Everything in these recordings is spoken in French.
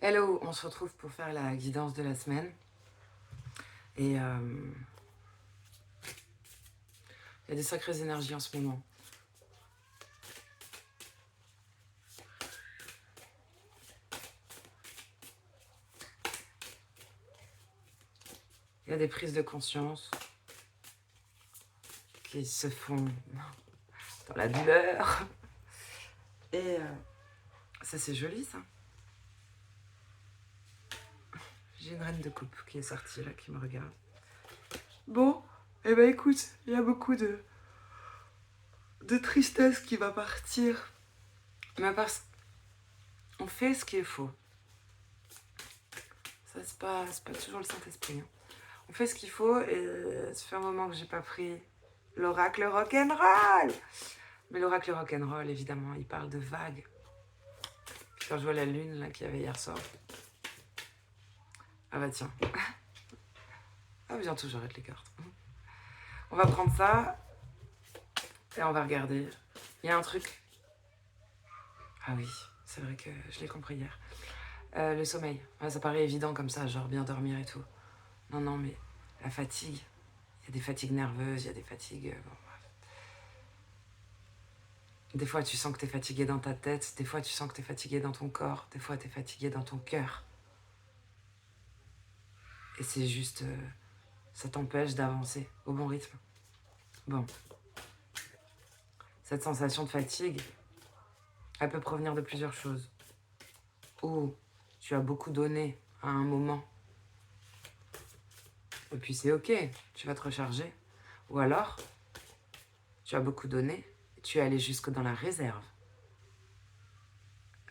Hello, on se retrouve pour faire la guidance de la semaine. Et il y a des sacrées énergies en ce moment. Il y a des prises de conscience qui se font dans la douleur. Et ça, c'est joli, ça. J'ai une reine de coupe qui est sortie, là, qui me regarde. Bon, eh ben écoute, il y a beaucoup de tristesse qui va partir. Mais parce qu'on fait ce qu'il faut. Ça, c'est pas toujours le Saint-Esprit. Hein. On fait ce qu'il faut et ça fait un moment que j'ai pas pris l'oracle rock'n'roll. Mais l'oracle rock'n'roll, évidemment, il parle de vagues. Puis quand je vois la lune là qu'il y avait hier soir. Ah bah tiens. Ah bientôt j'arrête les cartes. On va prendre ça et on va regarder. Il y a un truc. Ah oui, c'est vrai que je l'ai compris hier. Le sommeil. Ouais, ça paraît évident comme ça, genre bien dormir et tout. Non, non, mais la fatigue. Il y a des fatigues nerveuses, il y a des fatigues... bon, bref. Des fois, tu sens que t'es fatigué dans ta tête. Des fois, tu sens que t'es fatigué dans ton corps. Des fois, t'es fatigué dans ton cœur. Et c'est juste... ça t'empêche d'avancer au bon rythme. Bon. Cette sensation de fatigue, elle peut provenir de plusieurs choses. Ou tu as beaucoup donné à un moment. Et puis c'est ok, tu vas te recharger. Ou alors, tu as beaucoup donné, et tu es allé jusque dans la réserve.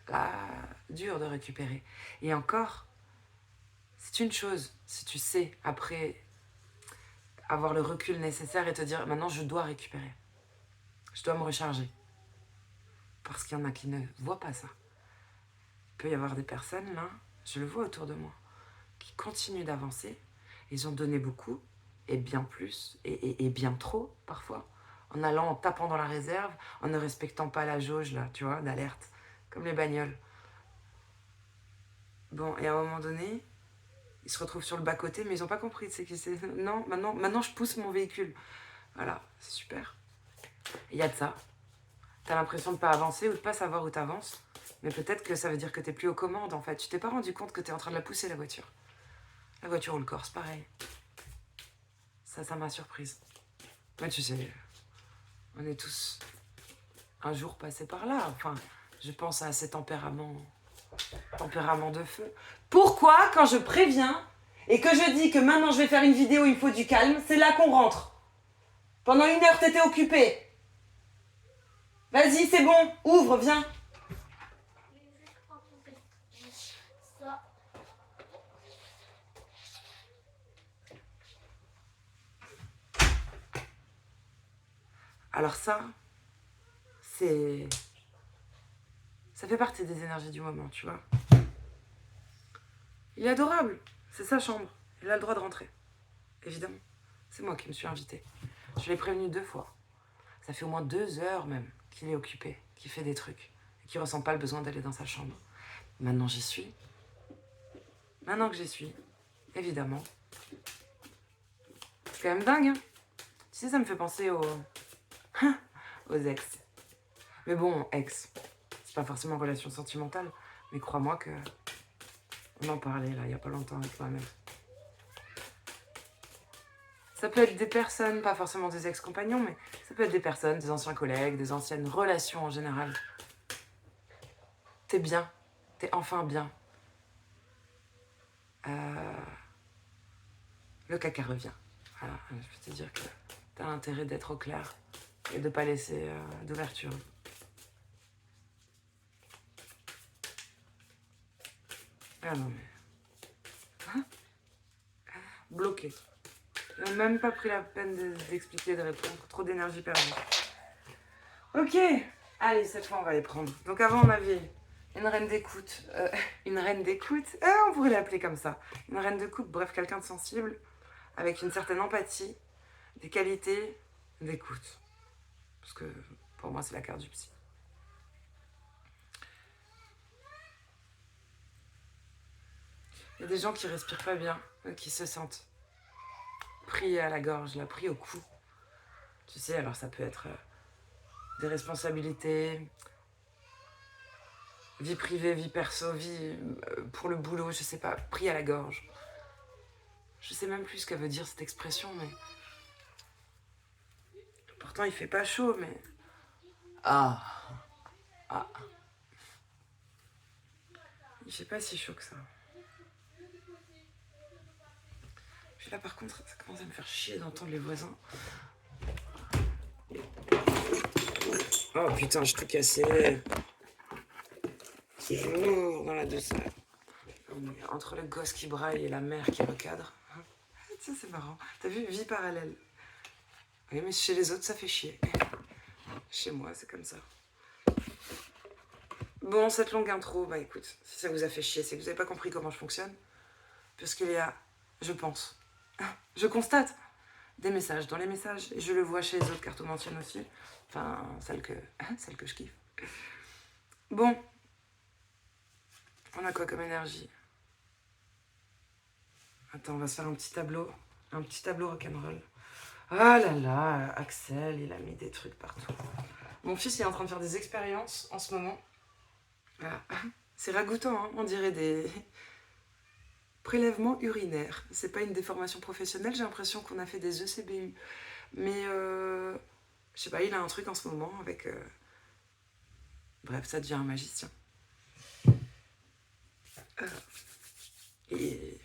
Là, dur de récupérer. Et encore, c'est une chose, si tu sais, après avoir le recul nécessaire et te dire, maintenant je dois récupérer. Je dois me recharger. Parce qu'il y en a qui ne voient pas ça. Il peut y avoir des personnes, là, je le vois autour de moi, qui continuent d'avancer. Ils ont donné beaucoup, et bien plus, et bien trop, parfois, en allant, en tapant dans la réserve, en ne respectant pas la jauge, là, tu vois, d'alerte, comme les bagnoles. Bon, et à un moment donné, ils se retrouvent sur le bas-côté, mais ils n'ont pas compris, c'est que c'est... Non, maintenant, je pousse mon véhicule. Voilà, c'est super. Il y a de ça. T'as l'impression de ne pas avancer ou de ne pas savoir où t'avances, mais peut-être que ça veut dire que t'es plus aux commandes, en fait. Tu t'es pas rendu compte que t'es en train de la pousser, la voiture. La voiture ou le corps, c'est pareil. Ça m'a surprise. Mais tu sais, on est tous un jour passés par là. Enfin, je pense à ces tempéraments de feu. Pourquoi, quand je préviens et que je dis que maintenant je vais faire une vidéo, il faut du calme, c'est là qu'on rentre? Pendant 1 heure, t'étais occupée. Vas-y, c'est bon, ouvre, viens. Alors ça fait partie des énergies du moment, tu vois. Il est adorable, c'est sa chambre. Il a le droit de rentrer, évidemment. C'est moi qui me suis invitée. Je l'ai prévenu 2 fois. Ça fait au moins 2 heures même qu'il est occupé, qu'il fait des trucs, et qu'il ressent pas le besoin d'aller dans sa chambre. Maintenant j'y suis. Maintenant que j'y suis, évidemment. C'est quand même dingue, hein. Tu sais, ça me fait penser aux ex. Mais bon, ex, c'est pas forcément relation sentimentale, mais crois-moi que on en parlait là, il y a pas longtemps avec moi-même. Ça peut être des personnes, pas forcément des ex-compagnons, mais ça peut être des personnes, des anciens collègues, des anciennes relations en général. T'es bien, t'es enfin bien. Le caca revient. Voilà, je peux te dire que t'as intérêt d'être au clair et de pas laisser d'ouverture. Ah non mais... Hein? Bloqué. J'ai même pas pris la peine d'expliquer, de répondre. Trop d'énergie perdue. Ok, allez, cette fois on va les prendre. Donc avant on avait une reine d'écoute. Une reine d'écoute, on pourrait l'appeler comme ça. Une reine de coupe, bref, quelqu'un de sensible, avec une certaine empathie, des qualités d'écoute. Parce que pour moi c'est la carte du psy. y a des gens qui respirent pas bien, qui se sentent pris à la gorge, là, pris au cou. Tu sais, alors ça peut être des responsabilités, vie privée, vie perso, vie pour le boulot, je sais pas, pris à la gorge. Je sais même plus ce qu'elle veut dire cette expression, mais... Pourtant il fait pas chaud, mais... Ah. Il fait pas si chaud que ça. Puis là par contre, ça commence à me faire chier d'entendre les voisins. Oh putain, je suis tout cassé. C'est lourd dans la douceur. Entre le gosse qui braille et la mère qui recadre. Ça c'est marrant. T'as vu, vie parallèle. Oui, mais chez les autres ça fait chier. Chez moi c'est comme ça. Bon, cette longue intro, bah écoute, si ça vous a fait chier, c'est que vous n'avez pas compris comment je fonctionne. Parce qu'il y a, je pense, je constate des messages dans les messages. Et je le vois chez les autres cartomanciennes aussi. Enfin, celle que je kiffe. Bon. On a quoi comme énergie? Attends, on va se faire un petit tableau. Un petit tableau rock'n'roll. Ah là là, Axel, il a mis des trucs partout. Mon fils il est en train de faire des expériences en ce moment. Voilà. C'est ragoûtant, hein, on dirait des prélèvements urinaires. C'est pas une déformation professionnelle, j'ai l'impression qu'on a fait des ECBU. Mais je sais pas, il a un truc en ce moment avec... Bref, ça devient un magicien. Et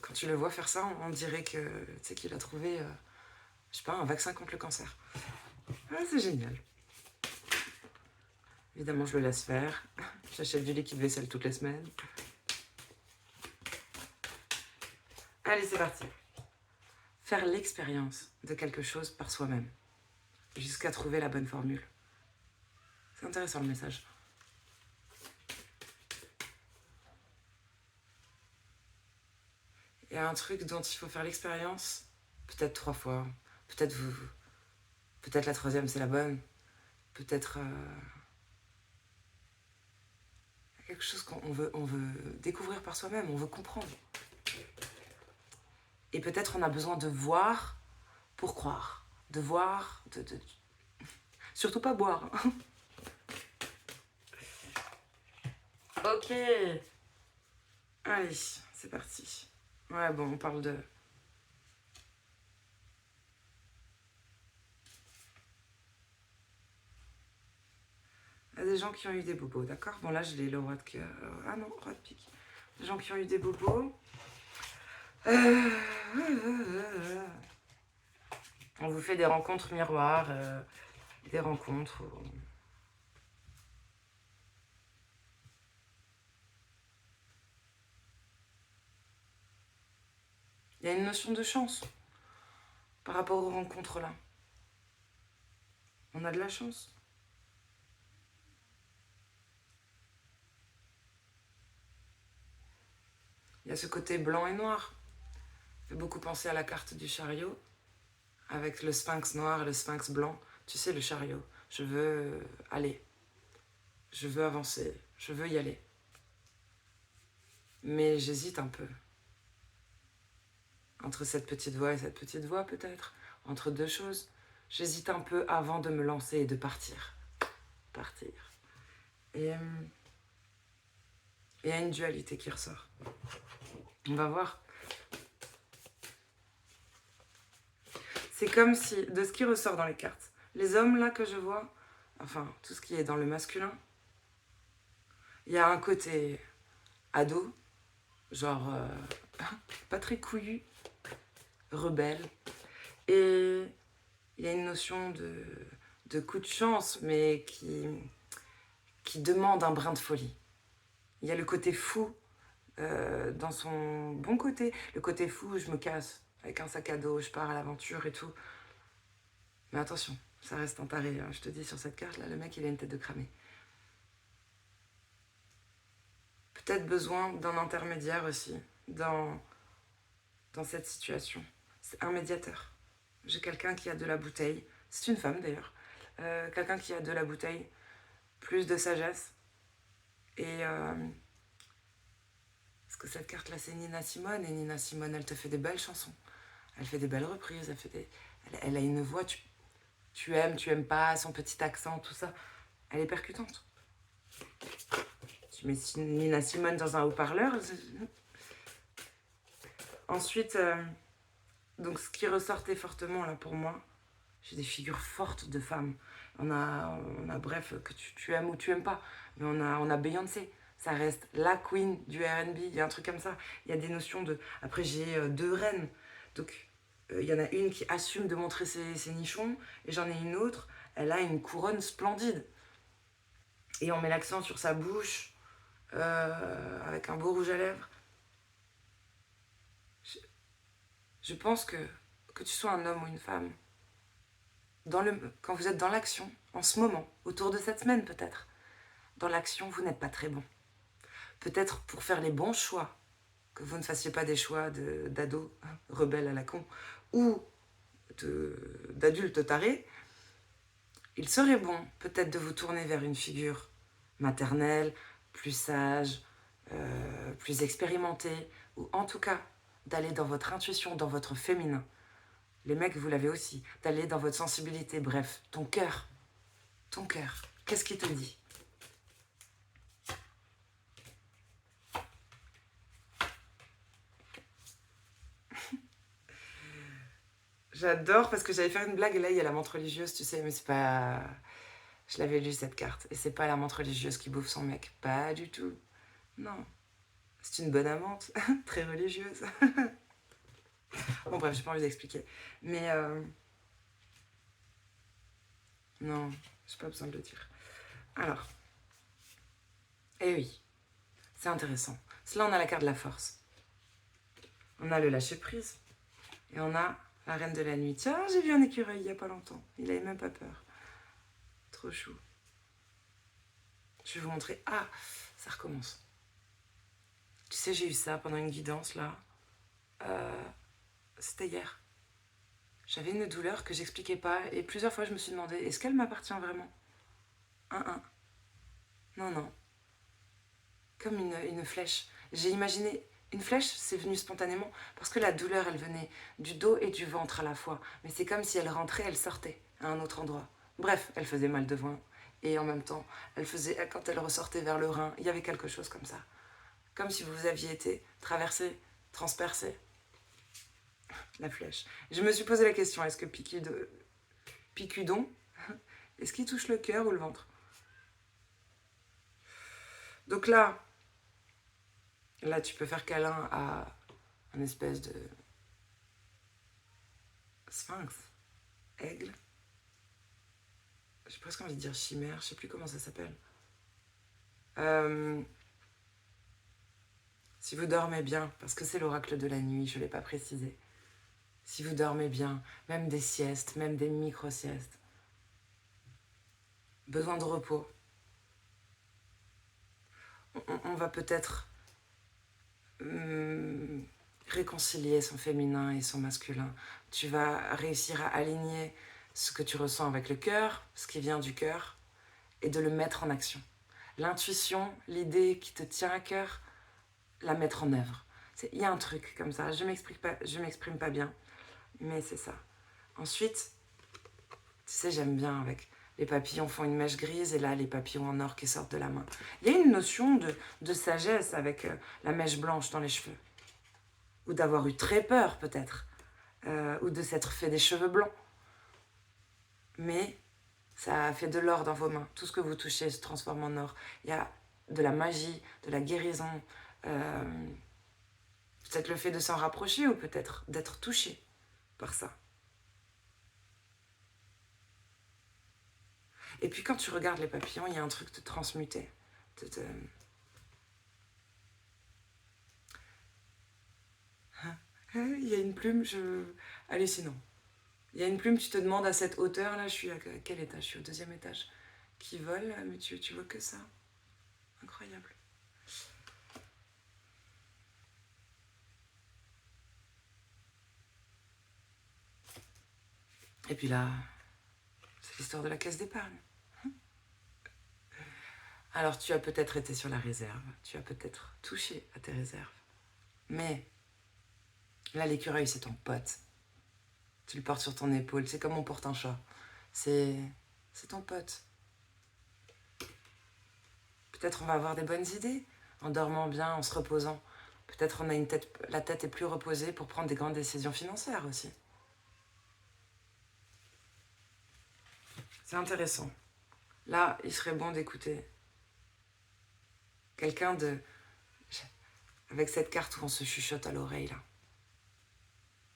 quand tu le vois faire ça, on dirait que tu sais qu'il a trouvé, je sais pas, un vaccin contre le cancer. Ah, c'est génial. Évidemment, je le laisse faire. J'achète du liquide vaisselle toutes les semaines. Allez, c'est parti. Faire l'expérience de quelque chose par soi-même, jusqu'à trouver la bonne formule. C'est intéressant le message. Il y a un truc dont il faut faire l'expérience, peut-être 3 fois, peut-être peut-être la 3e c'est la bonne, peut-être quelque chose qu'on veut découvrir par soi-même, on veut comprendre. Et peut-être on a besoin de voir pour croire, de voir, surtout pas boire. Ok. Allez, c'est parti. Ouais, bon, on parle de... Il y a des gens qui ont eu des bobos, d'accord? Bon, là, je l'ai, le roi de cœur. Ah non, roi de pique. Des gens qui ont eu des bobos. On vous fait des rencontres miroirs, des rencontres où... Il y a une notion de chance par rapport aux rencontres là. On a de la chance. Il y a ce côté blanc et noir. Ça fait beaucoup penser à la carte du chariot, avec le sphinx noir et le sphinx blanc. Tu sais, le chariot. Je veux aller. Je veux avancer. Je veux y aller. Mais j'hésite un peu. Entre cette petite voix et cette petite voix, peut-être. Entre deux choses. J'hésite un peu avant de me lancer et de partir. Partir. Et il y a une dualité qui ressort. On va voir. C'est comme si, de ce qui ressort dans les cartes, les hommes là que je vois, enfin, tout ce qui est dans le masculin, il y a un côté ado, genre pas très couillu, rebelle, et il y a une notion de coup de chance, mais qui demande un brin de folie. Il y a le côté fou dans son bon côté, le côté fou, je me casse avec un sac à dos, je pars à l'aventure et tout. Mais attention, ça reste un taré, hein. Je te dis, sur cette carte là, le mec il a une tête de cramé. Peut-être besoin d'un intermédiaire aussi dans cette situation. C'est un médiateur. J'ai quelqu'un qui a de la bouteille, c'est une femme d'ailleurs, quelqu'un qui a de la bouteille, plus de sagesse, et que cette carte-là, c'est Nina Simone. Et Nina Simone, elle te fait des belles chansons. Elle fait des belles reprises. Elle a une voix, tu aimes pas, son petit accent, tout ça. Elle est percutante. Tu mets Nina Simone dans un haut-parleur. Ensuite, donc ce qui ressortait fortement là pour moi, j'ai des figures fortes de femmes. On a bref, que tu aimes ou tu aimes pas. Mais on a Beyoncé. Ça reste la queen du R&B. Il y a un truc comme ça. Il y a des notions de... Après, j'ai deux reines. Donc, il y en a une qui assume de montrer ses nichons. Et j'en ai une autre. Elle a une couronne splendide. Et on met l'accent sur sa bouche. Avec un beau rouge à lèvres. Je pense que tu sois un homme ou une femme, quand vous êtes dans l'action, en ce moment, autour de cette semaine peut-être, dans l'action, vous n'êtes pas très bon. Peut-être pour faire les bons choix, que vous ne fassiez pas des choix d'ados rebelles à la con, ou d'adultes tarés, il serait bon peut-être de vous tourner vers une figure maternelle, plus sage, plus expérimentée, ou en tout cas d'aller dans votre intuition, dans votre féminin. Les mecs, vous l'avez aussi, d'aller dans votre sensibilité, bref, ton cœur. Ton cœur, qu'est-ce qu'il te dit? J'adore parce que j'allais faire une blague et là il y a la montre religieuse, tu sais, mais c'est pas... Je l'avais lu cette carte et c'est pas la montre religieuse qui bouffe son mec, pas du tout. Non, c'est une bonne amante, très religieuse. Bon bref, j'ai pas envie d'expliquer. Mais non, j'ai pas besoin de le dire. Alors, eh oui, c'est intéressant. Là on a la carte de la force. On a le lâcher prise et on a la reine de la nuit. Tiens, j'ai vu un écureuil il y a pas longtemps. Il avait même pas peur. Trop chou. Je vais vous montrer. Ah, ça recommence. Tu sais, j'ai eu ça pendant une guidance, là. C'était hier. J'avais une douleur que j'expliquais pas. Et plusieurs fois, je me suis demandé, est-ce qu'elle m'appartient vraiment? Non, non. Comme une flèche. J'ai imaginé... Une flèche, c'est venu spontanément. Parce que la douleur, elle venait du dos et du ventre à la fois. Mais c'est comme si elle rentrait, elle sortait à un autre endroit. Bref, elle faisait mal devant. Et en même temps, quand elle ressortait vers le rein, il y avait quelque chose comme ça. Comme si vous aviez été traversé, transpercé. La flèche. Je me suis posé la question, est-ce que Picudon, est-ce qu'il touche le cœur ou le ventre? Donc là, tu peux faire câlin à un espèce de sphinx, aigle. J'ai presque envie de dire chimère, je sais plus comment ça s'appelle. Si vous dormez bien, parce que c'est l'oracle de la nuit, je ne l'ai pas précisé. Si vous dormez bien, même des siestes, même des micro-siestes. Besoin de repos. On va peut-être réconcilier son féminin et son masculin. Tu vas réussir à aligner ce que tu ressens avec le cœur, ce qui vient du cœur, et de le mettre en action. L'intuition, l'idée qui te tient à cœur, la mettre en œuvre. Il y a un truc comme ça, je m'exprime pas bien, mais c'est ça. Ensuite, tu sais, j'aime bien avec les papillons font une mèche grise et là, les papillons en or qui sortent de la main. Il y a une notion de sagesse avec la mèche blanche dans les cheveux. Ou d'avoir eu très peur, peut-être. Ou de s'être fait des cheveux blancs. Mais ça fait de l'or dans vos mains. Tout ce que vous touchez se transforme en or. Il y a de la magie, de la guérison. Peut-être le fait de s'en rapprocher ou peut-être d'être touché par ça. Et puis quand tu regardes les papillons, il y a un truc de transmuter. Il y a une plume, hallucinant. Il y a une plume, tu te demandes à cette hauteur, là, je suis à quel étage? Je suis au 2e étage. Qui vole, mais tu vois que ça. Incroyable. Et puis là, c'est l'histoire de la caisse d'épargne. Alors tu as peut-être été sur la réserve, tu as peut-être touché à tes réserves. Mais là, l'écureuil, c'est ton pote. Tu le portes sur ton épaule. C'est comme on porte un chat. C'est ton pote. Peut-être on va avoir des bonnes idées en dormant bien, en se reposant. Peut-être on a la tête est plus reposée pour prendre des grandes décisions financières aussi. C'est intéressant. Là, il serait bon d'écouter quelqu'un avec cette carte où on se chuchote à l'oreille, là.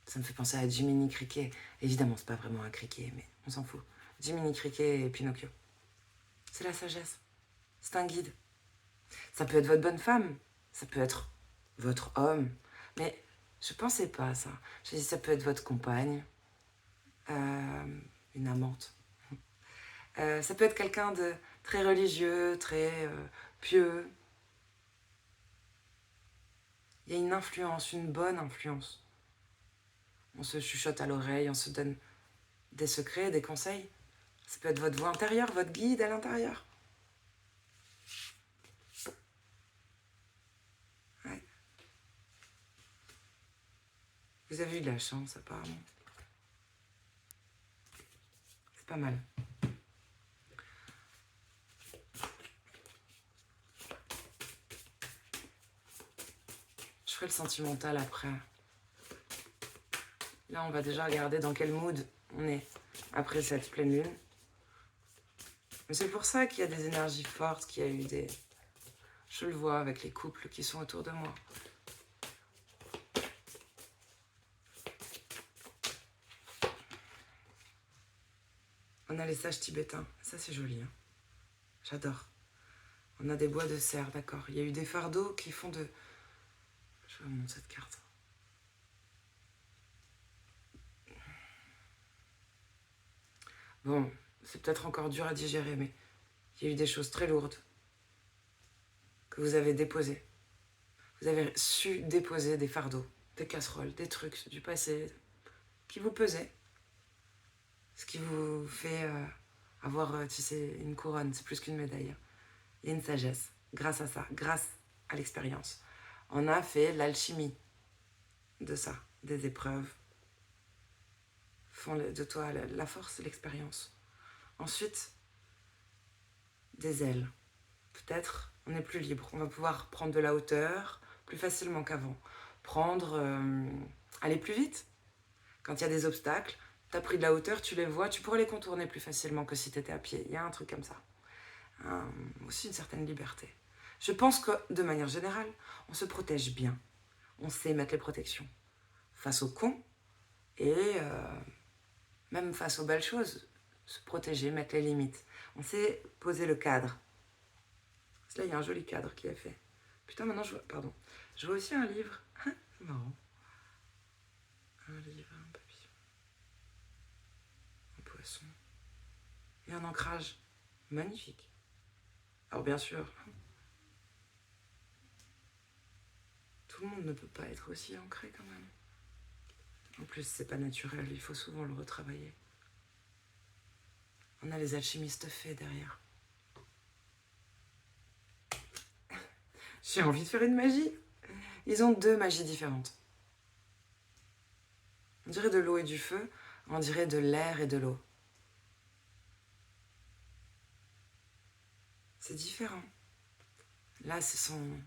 Ça me fait penser à Jiminy Cricket. Évidemment, c'est pas vraiment un criquet, mais on s'en fout. Jiminy Cricket et Pinocchio. C'est la sagesse. C'est un guide. Ça peut être votre bonne femme. Ça peut être votre homme. Mais je pensais pas à ça. J'ai dit ça peut être votre compagne. Une amante. Ça peut être quelqu'un de très religieux, très pieux. Il y a une influence, une bonne influence. On se chuchote à l'oreille, on se donne des secrets, des conseils. Ça peut être votre voix intérieure, votre guide à l'intérieur. Ouais. Vous avez eu de la chance, apparemment. C'est pas mal. Je ferai le sentimental après. Là, on va déjà regarder dans quel mood on est après cette pleine lune. Mais c'est pour ça qu'il y a des énergies fortes, qu'il y a eu des... Je le vois avec les couples qui sont autour de moi. On a les sages tibétains. Ça, c'est joli. Hein. J'adore. On a des bois de cerf, d'accord. Il y a eu des fardeaux qui font de... Je vais vous montrer cette carte. Bon, c'est peut-être encore dur à digérer, mais il y a eu des choses très lourdes que vous avez déposées. Vous avez su déposer des fardeaux, des casseroles, des trucs du passé qui vous pesaient. Ce qui vous fait avoir, tu sais, une couronne, c'est plus qu'une médaille. Il y a une sagesse, grâce à ça, grâce à l'expérience. On a fait l'alchimie de ça, des épreuves. Font de toi la force et l'expérience. Ensuite, des ailes. Peut-être on est plus libre. On va pouvoir prendre de la hauteur plus facilement qu'avant. Aller plus vite. Quand il y a des obstacles, tu as pris de la hauteur, tu les vois, tu pourrais les contourner plus facilement que si tu étais à pied. Il y a un truc comme ça. Aussi une certaine liberté. Je pense que, de manière générale, on se protège bien. On sait mettre les protections. Face aux cons et même face aux belles choses, se protéger, mettre les limites. On sait poser le cadre. Là, il y a un joli cadre qui est fait. Putain, maintenant, je vois... Pardon. Je vois aussi un livre. C'est marrant. Un livre, un papillon. Un poisson. Et un ancrage. Magnifique. Alors, bien sûr, tout le monde ne peut pas être aussi ancré quand même. En plus, c'est pas naturel. Il faut souvent le retravailler. On a les alchimistes faits derrière. J'ai envie de faire une magie. Ils ont 2 magies différentes. On dirait de l'eau et du feu, on dirait de l'air et de l'eau. C'est différent. Là, ce sont...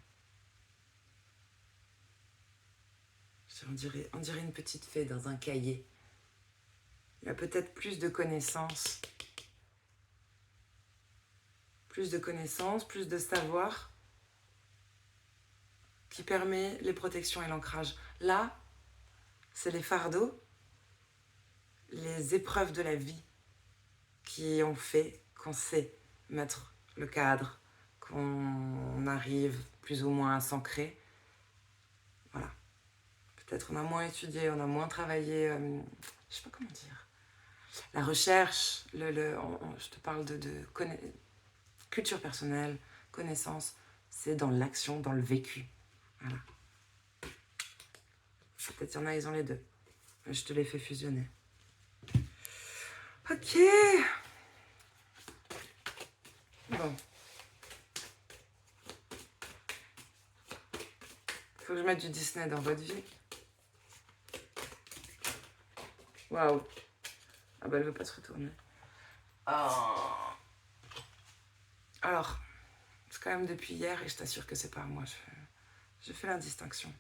On dirait une petite fée dans un cahier. Il y a peut-être plus de connaissances. Plus de savoir qui permet les protections et l'ancrage. Là, c'est les fardeaux, les épreuves de la vie qui ont fait qu'on sait mettre le cadre, qu'on arrive plus ou moins à s'ancrer. Voilà. Peut-être on a moins étudié, on a moins travaillé, je sais pas comment dire. La recherche, je te parle de culture personnelle, connaissance, c'est dans l'action, dans le vécu. Voilà. Peut-être qu'il y en a, ils ont les 2. Je te les fais fusionner. Ok. Bon. Faut que je mette du Disney dans votre vie. Waouh. Ah bah elle veut pas se retourner. Oh. Alors, c'est quand même depuis hier et je t'assure que c'est pas moi. Je fais la distinction.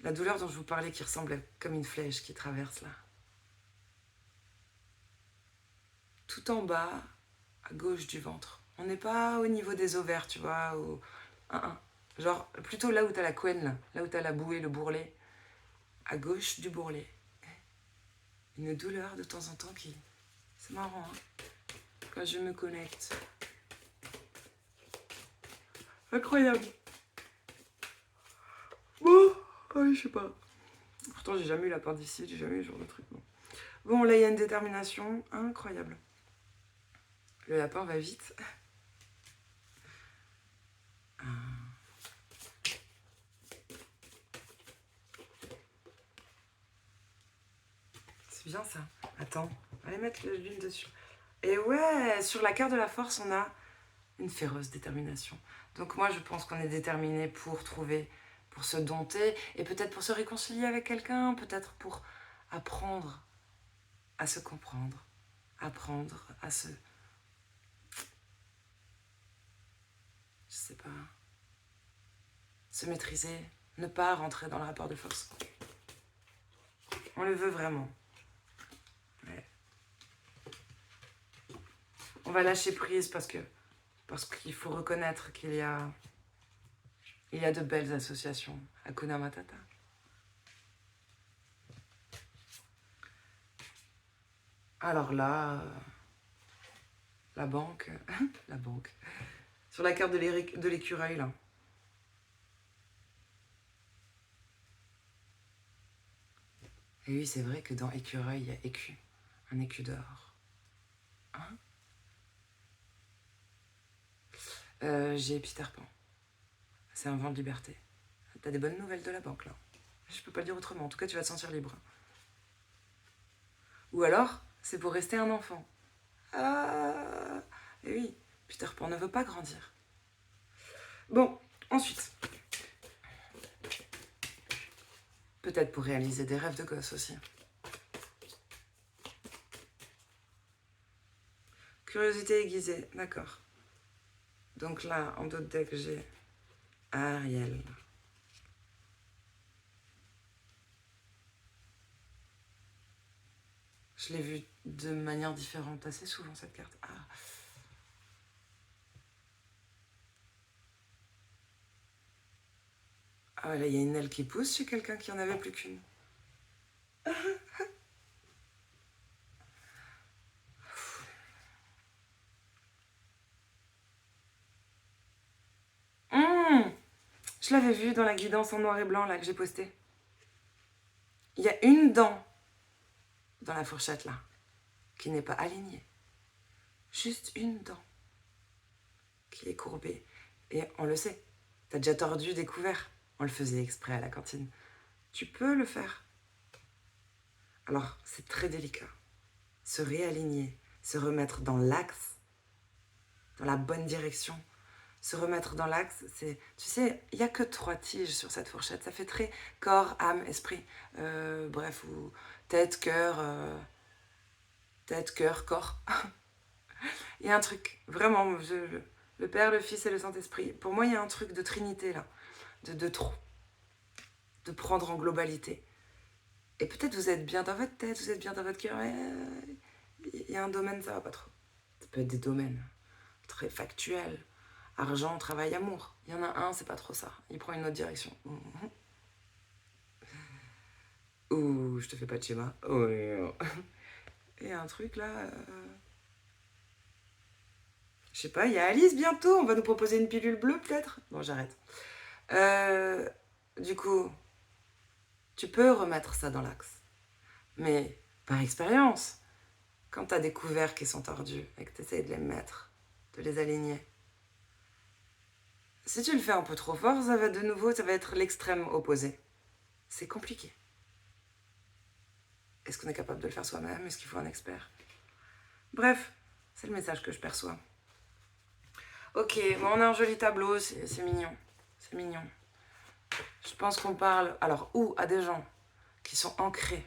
La douleur dont je vous parlais qui ressemble comme une flèche qui traverse là. Tout en bas, à gauche du ventre. On n'est pas au niveau des ovaires, tu vois. Genre, plutôt là où t'as la couenne, là où t'as la bouée, le bourrelet. À gauche du bourrelet. Une douleur de temps en temps qui... C'est marrant, hein. Quand je me connecte. Incroyable. Bon, je sais pas. Pourtant, j'ai jamais eu l'appendicite, j'ai jamais eu ce genre de truc. Bon, là, il y a une détermination incroyable. Le lapin va vite. C'est bien ça. Attends, on va aller mettre l'huile dessus. Et ouais, sur la carte de la force, on a une féroce détermination. Donc moi, je pense qu'on est déterminé pour trouver, pour se dompter, et peut-être pour se réconcilier avec quelqu'un, peut-être pour apprendre à se comprendre, apprendre à se... Je sais pas... Se maîtriser, ne pas rentrer dans le rapport de force. On le veut vraiment. Ouais. On va lâcher prise parce qu'il faut reconnaître qu'il y a de belles associations. Hakuna Matata. Alors là, la banque, la banque. Sur la carte de l'écureuil, là. Et oui, c'est vrai que dans écureuil, il y a écu. Un écu d'or. Hein? J'ai Peter Pan. C'est un vent de liberté. T'as des bonnes nouvelles de la banque, là. Je peux pas le dire autrement. En tout cas, tu vas te sentir libre. Ou alors, c'est pour rester un enfant. Ah, et oui, Peter Pan ne veut pas grandir. Bon, ensuite. Peut-être pour réaliser des rêves de gosse aussi. Curiosité aiguisée, d'accord. Donc là, en dos de deck, j'ai Ariel. Je l'ai vue de manière différente assez souvent, cette carte. Ah. Ah, là, il y a une aile qui pousse chez quelqu'un qui en avait plus qu'une. Je l'avais vu dans la guidance en noir et blanc là que j'ai postée. Il y a une dent dans la fourchette là qui n'est pas alignée. Juste une dent qui est courbée. Et on le sait, t'as déjà tordu des couverts. On le faisait exprès à la cantine. Tu peux le faire. Alors, c'est très délicat. Se réaligner, se remettre dans l'axe, dans la bonne direction. Se remettre dans l'axe, c'est... Tu sais, il n'y a que 3 tiges sur cette fourchette. Ça fait très corps, âme, esprit. Bref, ou tête, cœur, corps. Il y a un truc, vraiment, le Père, le Fils et le Saint-Esprit. Pour moi, il y a un truc de trinité, là. De trop. De prendre en globalité. Et peut-être vous êtes bien dans votre tête, vous êtes bien dans votre cœur, mais il y a un domaine, ça va pas trop. Ça peut être des domaines très factuels. Argent, travail, amour. Il y en a un, c'est pas trop ça. Il prend une autre direction. Ouh, je te fais pas de schéma. Oh, et un truc là... Je sais pas, il y a Alice bientôt. On va nous proposer une pilule bleue peut-être. Bon, j'arrête. Du coup, tu peux remettre ça dans l'axe. Mais par expérience, quand t'as des couverts qui sont tordus et que t'essayes de les mettre, de les aligner, si tu le fais un peu trop fort, ça va être l'extrême opposé. C'est compliqué. Est-ce qu'on est capable de le faire soi-même? Est-ce qu'il faut un expert? Bref, c'est le message que je perçois. Ok, bon, on a un joli tableau, c'est mignon. C'est mignon. Je pense qu'on parle, alors, ou à des gens qui sont ancrés,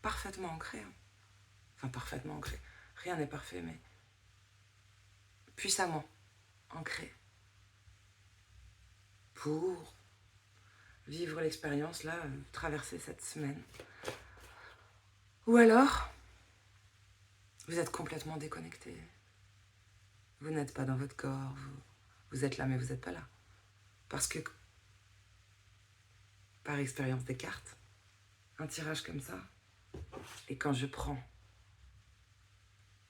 parfaitement ancrés, hein. Enfin parfaitement ancrés, rien n'est parfait, mais puissamment ancrés pour vivre l'expérience, là, traverser cette semaine. Ou alors, vous êtes complètement déconnecté. Vous n'êtes pas dans votre corps, vous êtes là mais vous n'êtes pas là. Parce que, par expérience des cartes, un tirage comme ça, et quand je prends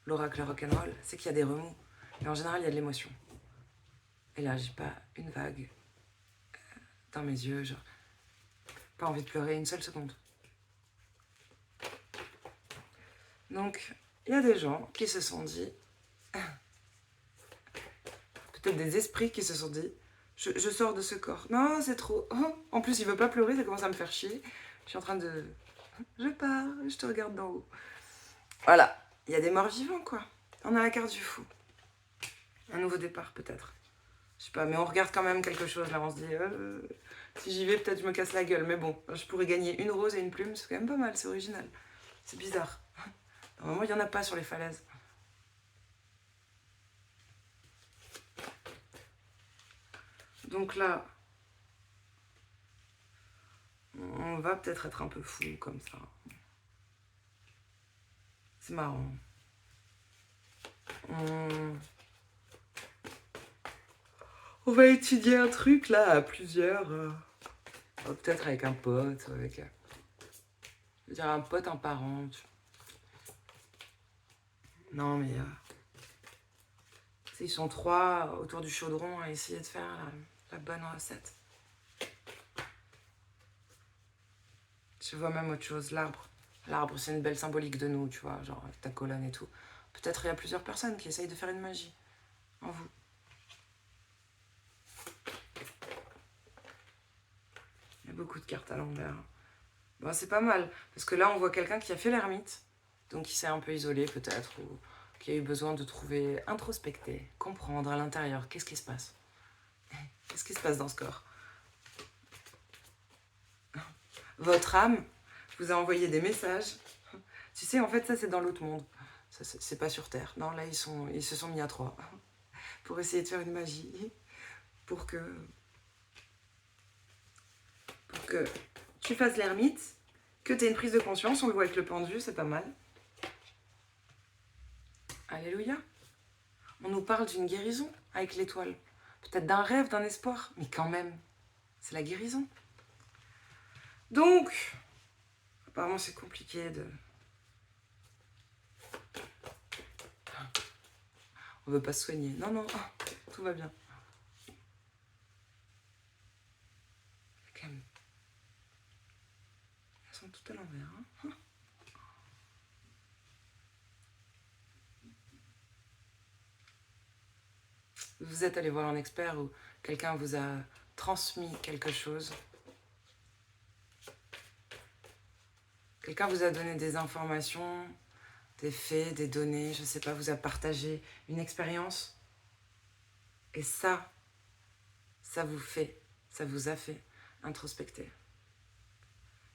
l'oracle rock'n'roll, c'est qu'il y a des remous. Et en général, il y a de l'émotion. Et là, j'ai pas une vague dans mes yeux, genre, pas envie de pleurer une seule seconde. Donc, il y a des gens qui se sont dit, peut-être des esprits qui se sont dit, je sors de ce corps. Non, c'est trop. Oh, en plus, il veut pas pleurer, ça commence à me faire chier. Je suis en train de... Je pars, je te regarde d'en haut. Voilà, il y a des morts vivants, quoi. On a la carte du fou. Un nouveau départ, peut-être. Je sais pas, mais on regarde quand même quelque chose, là, on se dit... si j'y vais, peut-être je me casse la gueule. Mais bon, je pourrais gagner une rose et une plume, c'est quand même pas mal, c'est original. C'est bizarre. Normalement, il y en a pas sur les falaises. Donc là, on va peut-être être un peu fou comme ça. C'est marrant. On va étudier un truc là à plusieurs. Peut-être avec un pote, avec je veux dire un pote, un parent. Non mais ils sont trois autour du chaudron à essayer de faire la bonne recette. Je vois même autre chose, l'arbre. L'arbre, c'est une belle symbolique de nous, tu vois, genre ta colonne et tout. Peut-être il y a plusieurs personnes qui essayent de faire une magie en vous. Il y a beaucoup de cartes à l'envers. Bon, c'est pas mal, parce que là, on voit quelqu'un qui a fait l'ermite, donc qui s'est un peu isolé peut-être, ou qui a eu besoin de trouver, introspecter, comprendre à l'intérieur, qu'est-ce qui se passe. Qu'est-ce qui se passe dans ce corps. Votre âme vous a envoyé des messages. Tu sais, en fait, ça, c'est dans l'autre monde. Ça, c'est pas sur Terre. Non, là, ils se sont mis à trois pour essayer de faire une magie, pour que tu fasses l'ermite, que tu aies une prise de conscience. On le voit avec le pendu, c'est pas mal. Alléluia. On nous parle d'une guérison avec l'étoile. Peut-être d'un rêve, d'un espoir, mais quand même, c'est la guérison. Donc, apparemment c'est compliqué de... On veut pas se soigner. Non, non, tout va bien. Quand même. Elles sont toutes à l'envers. Hein. Vous êtes allé voir un expert ou quelqu'un vous a transmis quelque chose. Quelqu'un vous a donné des informations, des faits, des données, je sais pas, vous a partagé une expérience. Et ça vous a fait introspecter.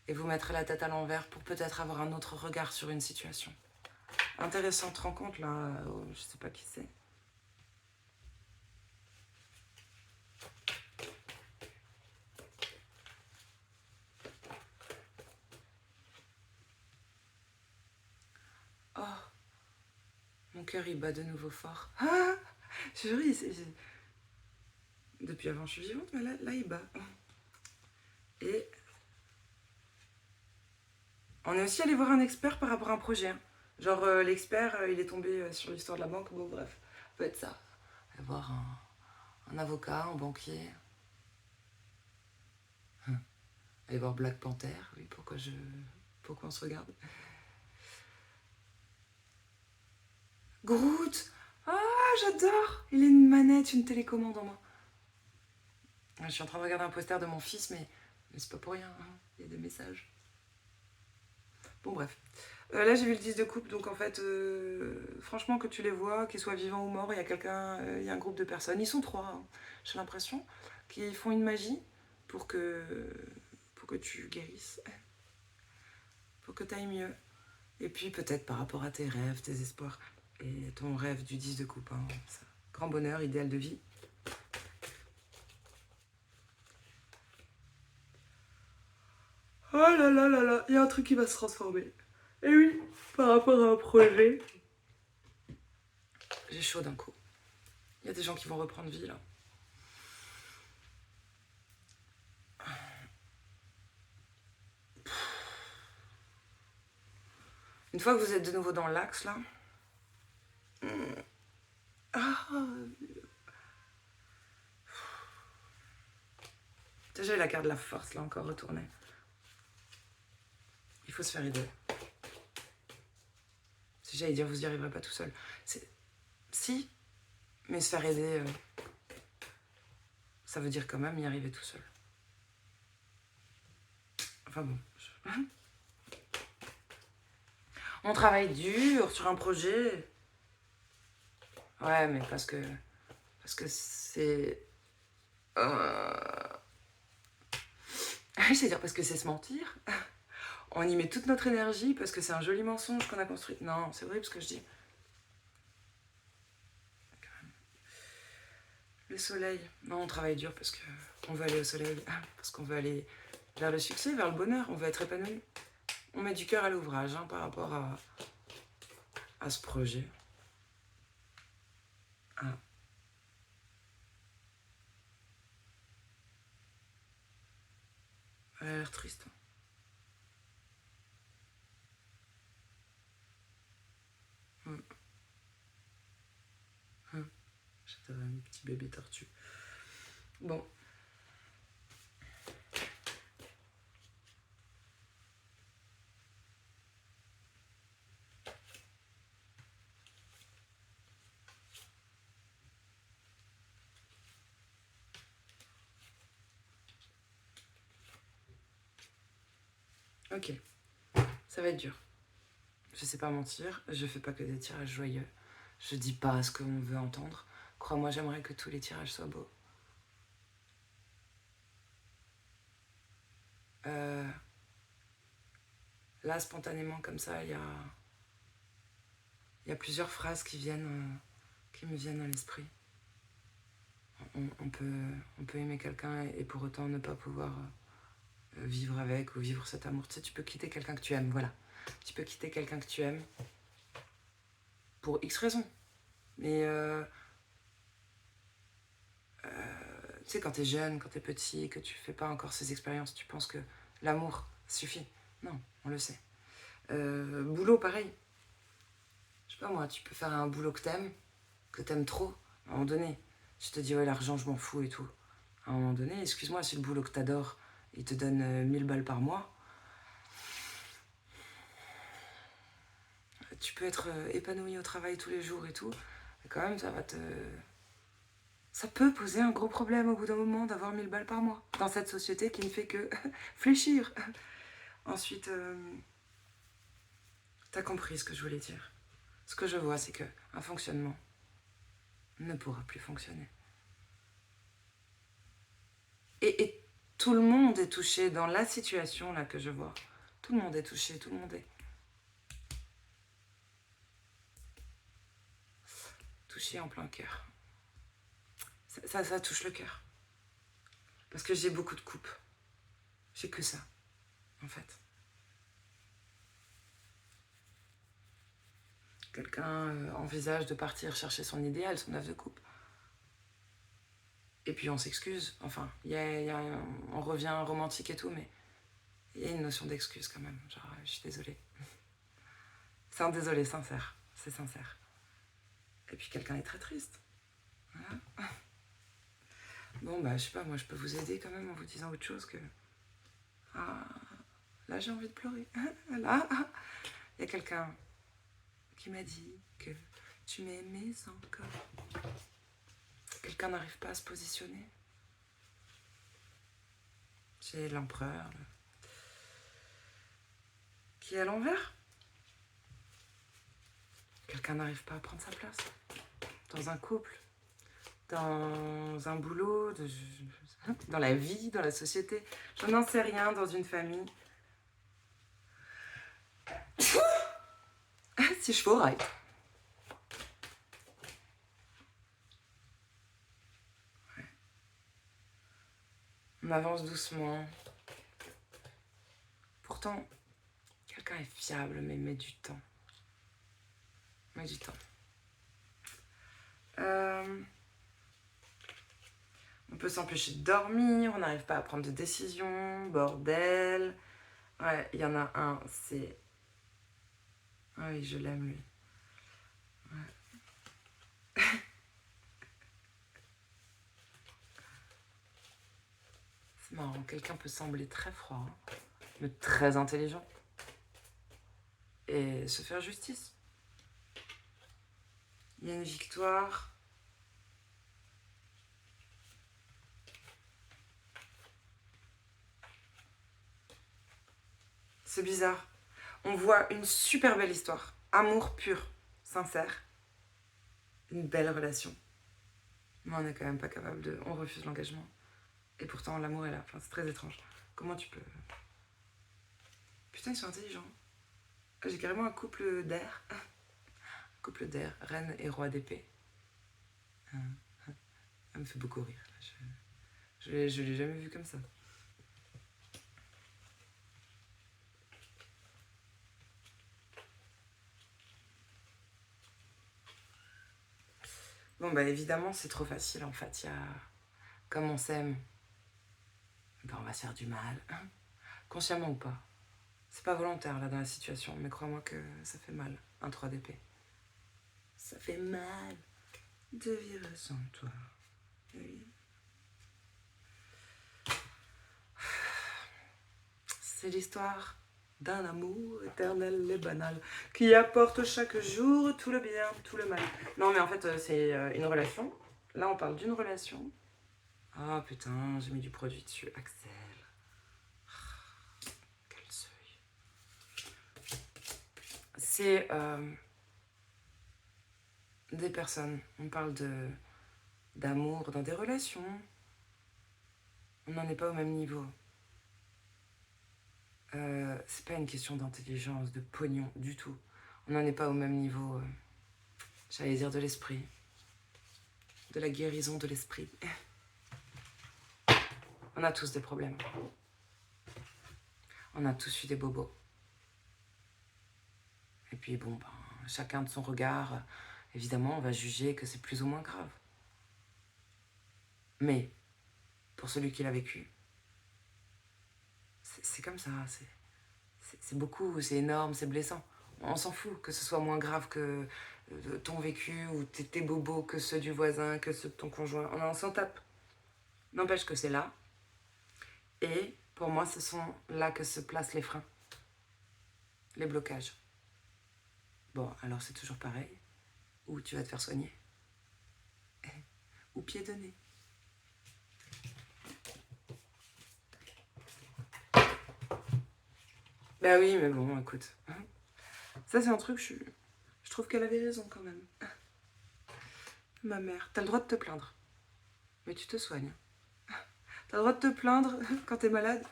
Et vous mettre la tête à l'envers pour peut-être avoir un autre regard sur une situation. Intéressante rencontre là, je sais pas qui c'est. Oh, mon cœur il bat de nouveau fort. Ah, je jure, depuis avant je suis vivante, mais là il bat. Et on est aussi allé voir un expert par rapport à un projet. Hein. Genre l'expert, il est tombé sur l'histoire de la banque. Bon bref, ça peut être ça. Aller voir un avocat, un banquier. Aller voir Black Panther. Oui, pourquoi on se regarde. Groot. Ah, j'adore. Il a une manette, une télécommande en main. Je suis en train de regarder un poster de mon fils, mais c'est pas pour rien. Hein. Il y a des messages. Bon bref. Là, j'ai vu le 10 de coupe, donc en fait, franchement, que tu les vois, qu'ils soient vivants ou morts, il y a quelqu'un, il y a un groupe de personnes. Ils sont 3, hein, j'ai l'impression, qui font une magie pour que, pour que tu guérisses, pour que tu ailles mieux. Et puis peut-être par rapport à tes rêves, tes espoirs, et ton rêve du 10 de coupe. Hein, ça. Grand bonheur, idéal de vie. Oh là là là là, il y a un truc qui va se transformer. Et oui, par rapport à un projet. J'ai chaud d'un coup. Il y a des gens qui vont reprendre vie là. Une fois que vous êtes de nouveau dans l'axe là. Ah, déjà la carte de la force là encore retournée. Il faut se faire aider. Si j'allais dire vous n'y arriverez pas tout seul. Si, mais se faire aider, ça veut dire quand même y arriver tout seul. Enfin bon. On travaille dur sur un projet. Ouais, mais parce que c'est... C'est-à-dire parce que c'est se mentir. On y met toute notre énergie parce que c'est un joli mensonge qu'on a construit. Non, c'est horrible ce que je dis. Le soleil. Non, on travaille dur parce qu'on veut aller au soleil. Parce qu'on veut aller vers le succès, vers le bonheur. On veut être épanoui. On met du cœur à l'ouvrage hein, par rapport à ce projet. Ah. Elle a l'air triste. J'adore un petit bébé tortue. Bon. Ok. Ça va être dur. Je sais pas mentir. Je fais pas que des tirages joyeux. Je dis pas ce qu'on veut entendre. Crois-moi, j'aimerais que tous les tirages soient beaux. Là, spontanément, comme ça, il y a plusieurs phrases qui me viennent à l'esprit. On peut aimer quelqu'un et pour autant ne pas pouvoir vivre avec ou vivre cet amour. Tu sais, tu peux quitter quelqu'un que tu aimes, voilà. Tu peux quitter quelqu'un que tu aimes pour X raisons. Mais tu sais, quand t'es jeune, quand t'es petit, que tu fais pas encore ces expériences, tu penses que l'amour suffit. Non, on le sait. Boulot, pareil. Je sais pas moi, tu peux faire un boulot que t'aimes trop, à un moment donné. Tu te dis, ouais, l'argent, je m'en fous et tout. À un moment donné, excuse-moi, si le boulot que t'adores, il te donne 1000 balles par mois, tu peux être épanoui au travail tous les jours et tout, mais quand même, ça peut poser un gros problème au bout d'un moment d'avoir 1000 balles par mois dans cette société qui ne fait que fléchir. Ensuite, t'as compris ce que je voulais dire. Ce que je vois, c'est qu'un fonctionnement ne pourra plus fonctionner. Et tout le monde est touché dans la situation là que je vois. Tout le monde est touché, tout le monde est touché en plein cœur. Ça touche le cœur. Parce que j'ai beaucoup de coupes. J'ai que ça, en fait. Quelqu'un envisage de partir chercher son idéal, son œuf de coupe. Et puis on s'excuse. Enfin, on revient romantique et tout, mais il y a une notion d'excuse quand même. Genre, je suis désolée. C'est un désolé sincère. C'est sincère. Et puis quelqu'un est très triste. Voilà. Bon, bah, je sais pas, moi, je peux vous aider quand même en vous disant autre chose que... Ah, là, j'ai envie de pleurer. Là, il y a quelqu'un qui m'a dit que tu m'aimais encore. Quelqu'un n'arrive pas à se positionner. J'ai l'empereur qui est à l'envers. Quelqu'un n'arrive pas à prendre sa place. Dans un couple, dans un boulot, dans la vie, dans la société. Je n'en sais rien, dans une famille. 6 chevaux, right. Ouais. On avance doucement. Pourtant, quelqu'un est fiable, mais met du temps. Met du temps. On peut s'empêcher de dormir, on n'arrive pas à prendre de décision, bordel. Ouais, il y en a un, c'est... Ah oui, je l'aime, lui. Ouais. C'est marrant, quelqu'un peut sembler très froid, hein, mais très intelligent. Et se faire justice. Il y a une victoire. C'est bizarre. On voit une super belle histoire. Amour pur, sincère. Une belle relation. Mais on n'est quand même pas capable de... On refuse l'engagement. Et pourtant, l'amour est là. Enfin, c'est très étrange. Comment tu peux... Putain, ils sont intelligents. J'ai carrément un couple d'air. Un couple d'air. Reine et roi d'épée. Ça me fait beaucoup rire. Je l'ai jamais vu comme ça. Bon, bah évidemment, c'est trop facile en fait. Il y a... Comme on s'aime, ben, on va se faire du mal. Hein, consciemment ou pas. C'est pas volontaire là dans la situation, mais crois-moi que ça fait mal. Un 3 d'épée. Ça fait mal de vivre sans toi. Oui. C'est l'histoire d'un amour éternel et banal qui apporte chaque jour tout le bien, tout le mal. Non, mais en fait, c'est une relation. Là, on parle d'une relation. Ah putain, j'ai mis du produit dessus. Axel. Quel seuil. C'est des personnes. On parle d'amour dans des relations. On n'en est pas au même niveau. C'est pas une question d'intelligence, de pognon, du tout. On n'en est pas au même niveau, j'allais dire de l'esprit. De la guérison de l'esprit. On a tous des problèmes. On a tous eu des bobos. Et puis bon, ben, chacun de son regard, évidemment, on va juger que c'est plus ou moins grave. Mais, pour celui qui l'a vécu, c'est comme ça, c'est beaucoup, c'est énorme, c'est blessant. On s'en fout que ce soit moins grave que ton vécu ou tes bobos, que ceux du voisin, que ceux de ton conjoint. On s'en tape. N'empêche que c'est là. Et pour moi, ce sont là que se placent les freins, les blocages. Bon, alors c'est toujours pareil. Ou tu vas te faire soigner. Ou pied de nez. Bah oui, mais bon, écoute. Ça, c'est un truc, je trouve qu'elle avait raison quand même. Ma mère, t'as le droit de te plaindre. Mais tu te soignes. T'as le droit de te plaindre quand t'es malade.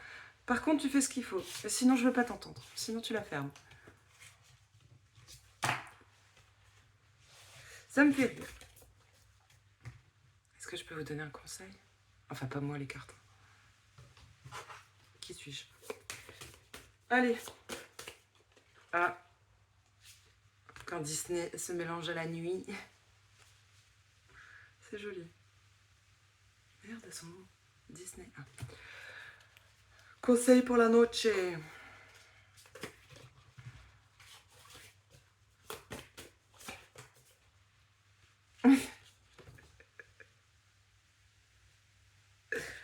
Par contre, tu fais ce qu'il faut. Sinon, je veux pas t'entendre. Sinon, tu la fermes. Ça me fait rire. Est-ce que je peux vous donner un conseil? Enfin, pas moi, les cartes. Qui suis-je? Allez. Ah. Quand Disney se mélange à la nuit. C'est joli. Merde, elles sont où? Disney. Ah. Conseil pour la noche.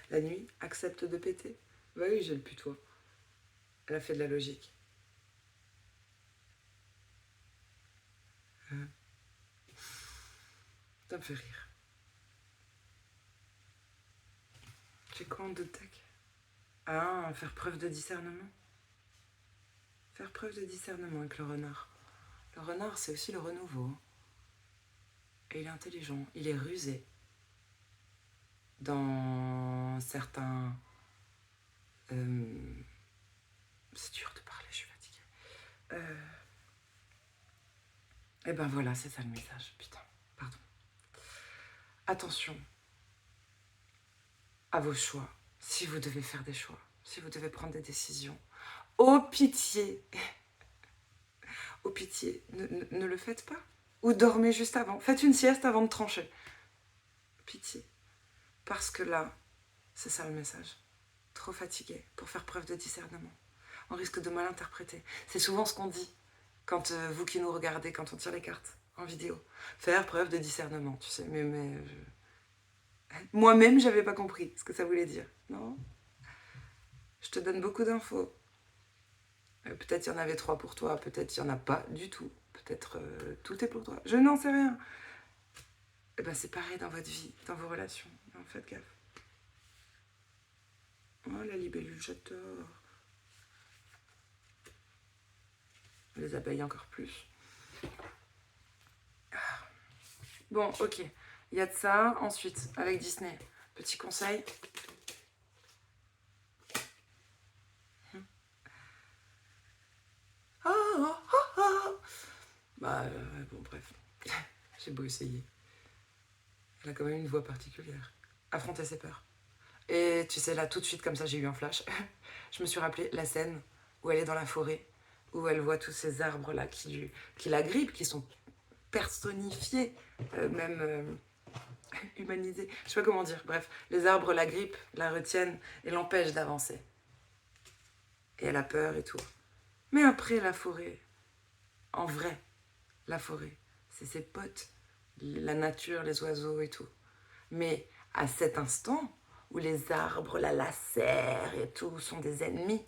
La nuit, accepte de péter. Bah oui, j'ai le putois. Elle a fait de la logique. Ça me fait rire. J'ai quoi en deux deck? Ah, faire preuve de discernement. Faire preuve de discernement avec le renard. Le renard, c'est aussi le renouveau. Et il est intelligent, il est rusé. Dans certains... c'est dur de parler, je suis fatiguée. Et ben voilà, c'est ça le message. Putain, pardon. Attention à vos choix, si vous devez faire des choix, si vous devez prendre des décisions. Oh pitié, oh pitié, ne le faites pas. Ou dormez juste avant. Faites une sieste avant de trancher. Pitié. Parce que là, c'est ça le message. Trop fatigué pour faire preuve de discernement. On risque de mal interpréter. C'est souvent ce qu'on dit quand vous qui nous regardez, quand on tire les cartes en vidéo. Faire preuve de discernement, tu sais. Mais moi-même, j'avais pas compris ce que ça voulait dire. Non. Je te donne beaucoup d'infos. Peut-être il y en avait 3 pour toi, peut-être il n'y en a pas du tout. Peut-être tout est pour toi. Je n'en sais rien. Et ben c'est pareil dans votre vie, dans vos relations. Non, faites gaffe. Oh, la libellule, j'adore. Les abeilles encore plus. Bon, ok. Il y a de ça. Ensuite, avec Disney, petit conseil. Bah, bon, bref. J'ai beau essayer. Elle a quand même une voix particulière. Affronter ses peurs. Et tu sais, là, tout de suite, comme ça, j'ai eu un flash. Je me suis rappelé la scène où elle est dans la forêt, où elle voit tous ces arbres-là qui la grippent, qui sont personnifiés, même humanisés. Je sais pas comment dire. Bref, les arbres la grippent, la retiennent et l'empêchent d'avancer. Et elle a peur et tout. Mais après, la forêt, en vrai, la forêt, c'est ses potes, la nature, les oiseaux et tout. Mais à cet instant où les arbres la lacèrent et tout sont des ennemis,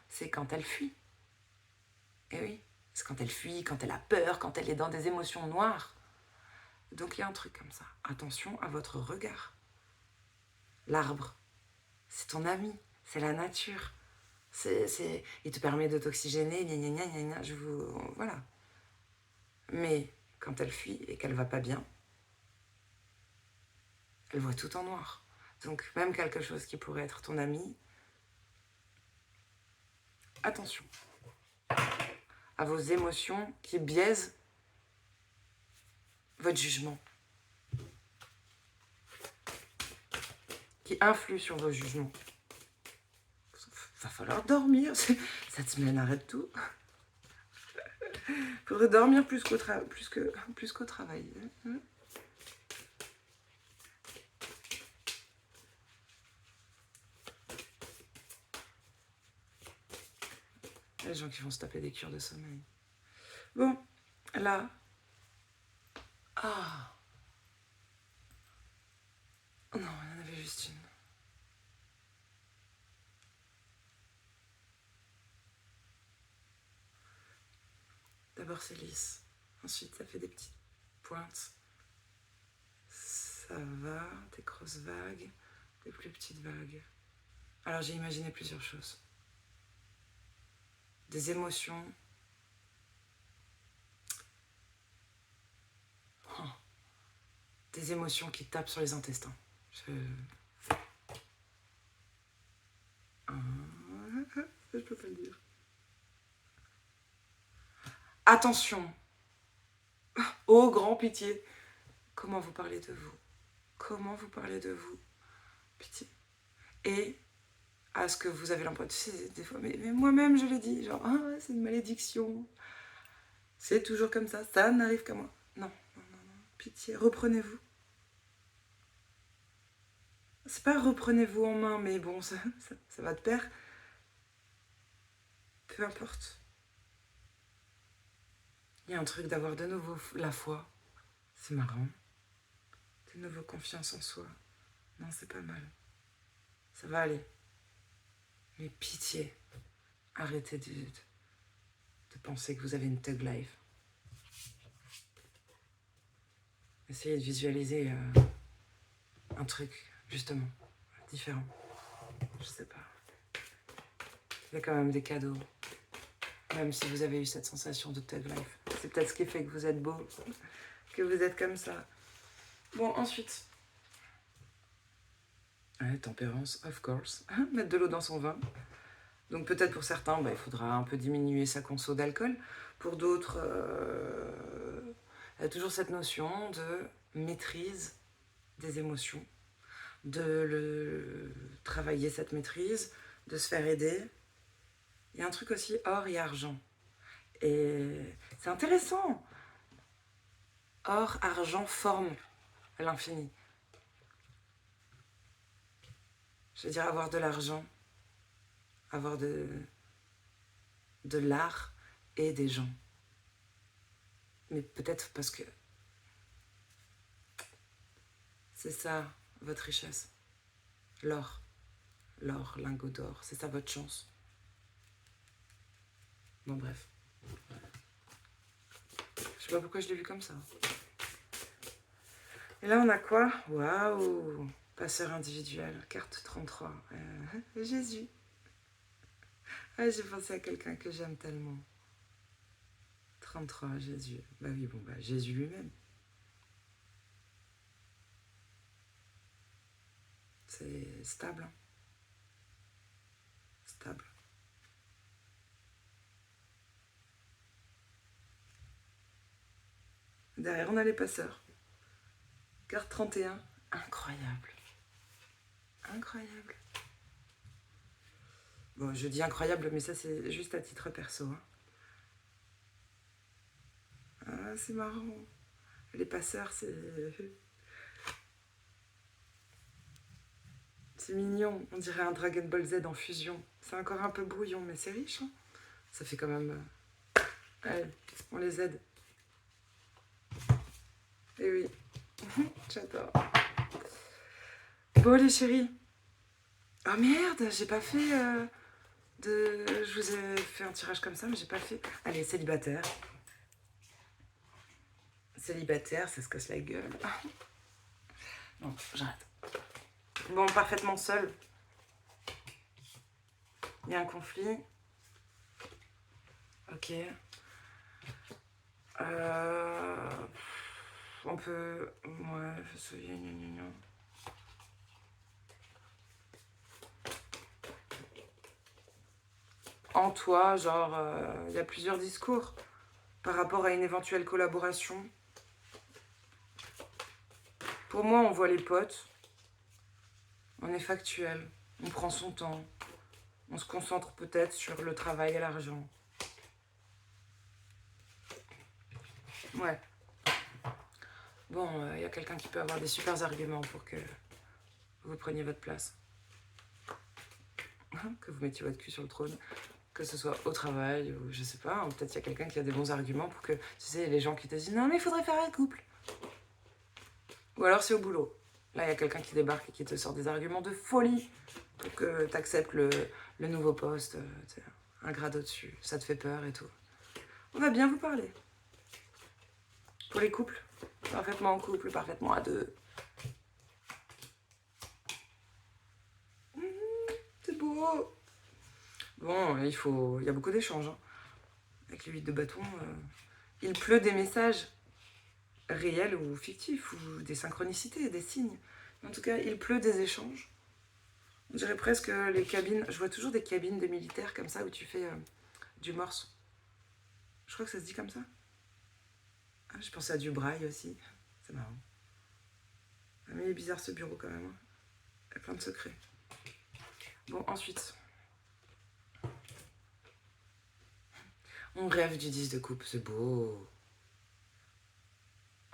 c'est quand elle fuit. Et oui, c'est quand elle fuit, quand elle a peur, quand elle est dans des émotions noires. Donc il y a un truc comme ça. Attention à votre regard. L'arbre, c'est ton ami, c'est la nature. Il te permet de t'oxygéner, voilà. Mais quand elle fuit et qu'elle va pas bien, elle voit tout en noir. Donc même quelque chose qui pourrait être ton ami, attention à vos émotions qui biaisent votre jugement, qui influent sur vos jugements. Va falloir dormir, cette semaine arrête tout. Faudrait dormir plus qu'au travail. Les gens qui vont se taper des cures de sommeil. Bon, là. Ah. Non, il y en avait juste une. D'abord c'est lisse. Ensuite ça fait des petites pointes. Ça va, des grosses vagues, des plus petites vagues. Alors j'ai imaginé plusieurs choses. Des émotions. Oh. Des émotions qui tapent sur les intestins. Je peux pas le dire. Attention. Oh, grand pitié. Comment vous parlez de vous? Comment vous parlez de vous? Pitié. Et à ce que vous avez l'impression, tu sais, des fois, mais moi-même je l'ai dit, genre, ah, c'est une malédiction. C'est toujours comme ça n'arrive qu'à moi. Non, pitié, reprenez-vous. C'est pas reprenez-vous en main, mais bon, ça va de pair. Peu importe. Il y a un truc d'avoir de nouveau la foi. C'est marrant. De nouveau confiance en soi. Non, c'est pas mal. Ça va aller. Mais pitié, arrêtez de penser que vous avez une thug life. Essayez de visualiser un truc, justement, différent. Je sais pas. Il y a quand même des cadeaux. Même si vous avez eu cette sensation de thug life. C'est peut-être ce qui fait que vous êtes beau, que vous êtes comme ça. Bon, ensuite. Ouais, tempérance, of course. Mettre de l'eau dans son vin. Donc peut-être pour certains, il faudra un peu diminuer sa conso d'alcool. Pour d'autres, il y a toujours cette notion de maîtrise des émotions, de travailler cette maîtrise, de se faire aider. Il y a un truc aussi or et argent. Et c'est intéressant. Or, argent, forme à l'infini. Je veux dire, avoir de l'argent, avoir de l'art et des gens. Mais peut-être parce que c'est ça, votre richesse. L'or, lingot d'or, c'est ça votre chance. Bon, bref. Je sais pas pourquoi je l'ai vu comme ça. Et là, on a quoi? Waouh! Passeur individuel, carte 33. Jésus. Ah, j'ai pensé à quelqu'un que j'aime tellement. 33, Jésus. Bah oui, bon, Jésus lui-même. C'est stable. Hein. Stable. Derrière, on a les passeurs. Carte 31. Incroyable. Incroyable. Bon, je dis incroyable, mais ça, c'est juste à titre perso. Hein. Ah, c'est marrant. Les passeurs, c'est... C'est mignon. On dirait un Dragon Ball Z en fusion. C'est encore un peu brouillon, mais c'est riche. Hein. Ça fait quand même... Allez, on les aide. Eh oui. J'adore. Bon, les chéris. Oh merde, j'ai pas fait Je vous ai fait un tirage comme ça, mais j'ai pas fait... Allez, célibataire. Célibataire, ça se casse la gueule. Non, j'arrête. Bon, parfaitement seul. Il y a un conflit. Ok. On peut... Ouais, en toi, genre, il y a plusieurs discours par rapport à une éventuelle collaboration. Pour moi, on voit les potes. On est factuel. On prend son temps. On se concentre peut-être sur le travail et l'argent. Ouais. Bon, y a quelqu'un qui peut avoir des super arguments pour que vous preniez votre place. Que vous mettiez votre cul sur le trône. Que ce soit au travail ou je sais pas. Peut-être y a quelqu'un qui a des bons arguments pour que... Tu sais, les gens qui te disent « Non, mais il faudrait faire un couple ». Ou alors c'est au boulot. Là, il y a quelqu'un qui débarque et qui te sort des arguments de folie pour que tu acceptes le nouveau poste, un grade au-dessus. Ça te fait peur et tout. On va bien vous parler. Pour les couples, parfaitement en couple, parfaitement à deux. C'est beau. Bon, il y a beaucoup d'échanges. Hein. Avec les 8 de bâton, il pleut des messages réels ou fictifs, ou des synchronicités, des signes. En tout cas, il pleut des échanges. On dirait presque les cabines... Je vois toujours des cabines de militaires comme ça, où tu fais du morse. Je crois que ça se dit comme ça. Ah, je pensais à du braille aussi. C'est marrant. Ah, mais il est bizarre ce bureau quand même. Hein. Il y a plein de secrets. Bon, ensuite. On rêve du 10 de coupe, c'est beau.